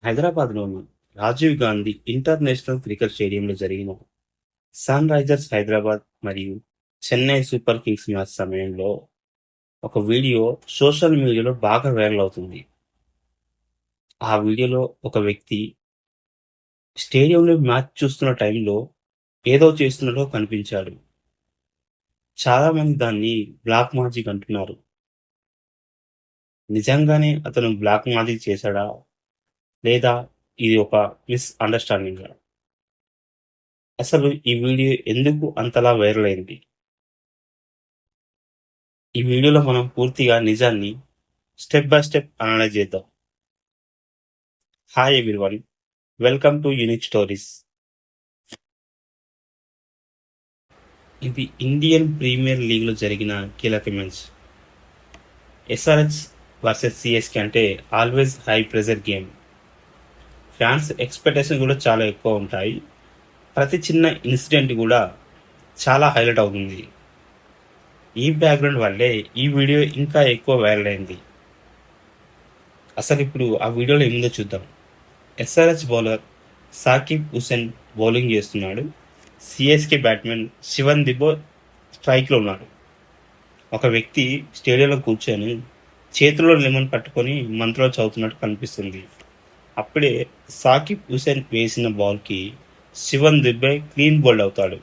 హైదరాబాద్‌లోని Rajiv Gandhi international cricket స్టేడియంలో జరిగిన సన్ రైజర్స్ హైదరాబాద్ మరియు చెన్నై సూపర్ కింగ్స్ మ్యాచ్ సమయంలో ఒక వీడియో సోషల్ మీడియాలో బాగా వైరల్ అవుతుంది. ఆ వీడియోలో ఒక వ్యక్తి స్టేడియంలో మ్యాచ్ చూస్తున్న టైంలో ఏదో చేస్తున్నట్టు కనిపించాడు. చాలా మంది దాన్ని బ్లాక్ మ్యాజిక్ అంటున్నారు. నిజంగానే అతను బ్లాక్ మ్యాజిక్ చేశాడా? లేదా ఇది ఒక మిస్ అండర్‌స్టాండింగా? అసలు ఈ వీడియో ఎందుకు అంతలా వైరల్ అయింది? ఈ వీడియోలో మనం పూర్తిగా నిజాన్ని స్టెప్ బై స్టెప్ అనలైజ్ చేద్దాం. Hi everyone, welcome to unique stories. ఇది ఇండియన్ ప్రీమియర్ లీగ్లో జరిగిన కీలక మ్యాచ్. ఎస్ఆర్హెచ్ వర్సెస్ సిఎస్కే అంటే always high pressure game. Fans expectation కూడా చాలా ఎక్కువ ఉంటాయి. ప్రతి చిన్న ఇన్సిడెంట్ కూడా చాలా హైలైట్ అవుతుంది. ఈ బ్యాక్గ్రౌండ్ వల్లే ఈ వీడియో ఇంకా ఎక్కువ వైరల్ అయింది. అసలు ఇప్పుడు ఆ వీడియోలో ఏముందో చూద్దాం. SRH bowler Sakib Hussain bowling చేస్తున్నాడు. సిఎస్కే బ్యాట్స్మెన్ శివన్ దుబే స్ట్రైక్లో ఉన్నాడు. ఒక వ్యక్తి స్టేడియంలో కూర్చొని చేతిలో లెమన్ పట్టుకొని మంత్రాలు చదువుతున్నట్టు కనిపిస్తుంది. అప్పుడే సాకిబ్ హుసేన్ వేసిన బాల్కి శివన్ దుబే క్లీన్ బౌల్డ్ అవుతాడు.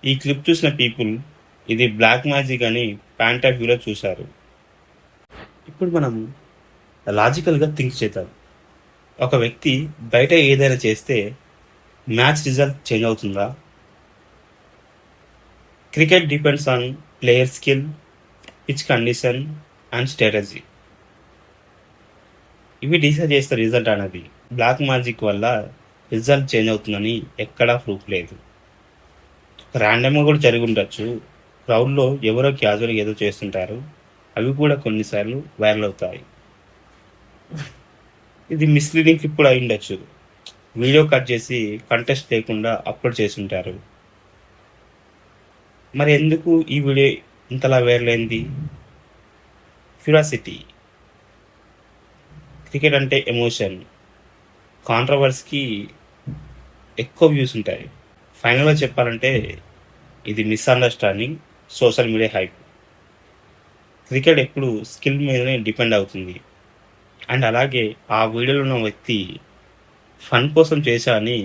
ఈ క్లిప్ చూసిన పీపుల్ ఇది బ్లాక్ మ్యాజిక్ అని పాయింట్ ఆఫ్ వ్యూలో చూశారు. ఇప్పుడు మనం లాజికల్గా థింక్ చేద్దాం. ఒక వ్యక్తి బయట ఏదైనా చేస్తే మ్యాచ్ రిజల్ట్ చేంజ్ అవుతుందా? Cricket depends on player skill, pitch condition and strategy. ఇవి డిసైడ్ చేస్తే రిజల్ట్ అనేది. బ్లాక్ మ్యాజిక్ వల్ల రిజల్ట్ చేంజ్ అవుతుందని ఎక్కడా ప్రూఫ్ లేదు. ర్యాండమ్గా కూడా జరిగి ఉండొచ్చు. క్రౌడ్లో ఎవరో క్యాజువల్గా ఏదో చేస్తుంటారు. అవి కూడా కొన్నిసార్లు వైరల్ అవుతాయి. ఇది మిస్లీడింగ్ క్లిప్ కూడా అయి ఉండొచ్చు. వీడియో కట్ చేసి కంటెస్ట్ లేకుండా అప్లోడ్ చేసి ఉంటారు. మరి ఎందుకు ఈ వీడియో ఇంతలా వైరల్ అయింది? క్యూరియాసిటీ. క్రికెట్ అంటే ఎమోషన్. కాంట్రవర్సీకి ఎక్కువ వ్యూస్ ఉంటాయి. ఫైనల్గా చెప్పాలంటే ఇది misunderstanding, social media hype. Cricket ఎప్పుడు స్కిల్ మీదనే డిపెండ్ అవుతుంది. అండ్ అలాగే ఆ వీడియోలో ఉన్న వ్యక్తి ఫన్ కోసం చేశా అని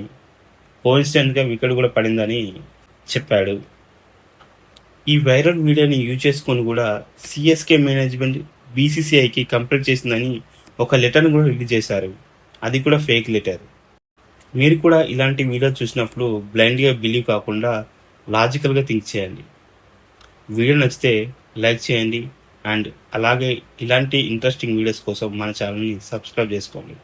కోఇన్సిడెంట్గా వికెట్ కూడా పడిందని చెప్పాడు. ఈ వైరల్ వీడియోని యూజ్ చేసుకొని కూడా సిఎస్కే మేనేజ్మెంట్ బీసీసీఐకి కంప్లైంట్ చేసిందని ఒక లెటర్ని కూడా రిలీజ్ చేశారు. అది కూడా ఫేక్ లెటర్. మీరు కూడా ఇలాంటి వీడియో చూసినప్పుడు బ్లైండ్గా బిలీవ్ కాకుండా లాజికల్గా థింక్ చేయండి. వీడియో నచ్చితే లైక్ చేయండి. అండ్ అలాగే ఇలాంటి ఇంట్రెస్టింగ్ వీడియోస్ కోసం మన ఛానల్ని సబ్స్క్రైబ్ చేసుకోండి.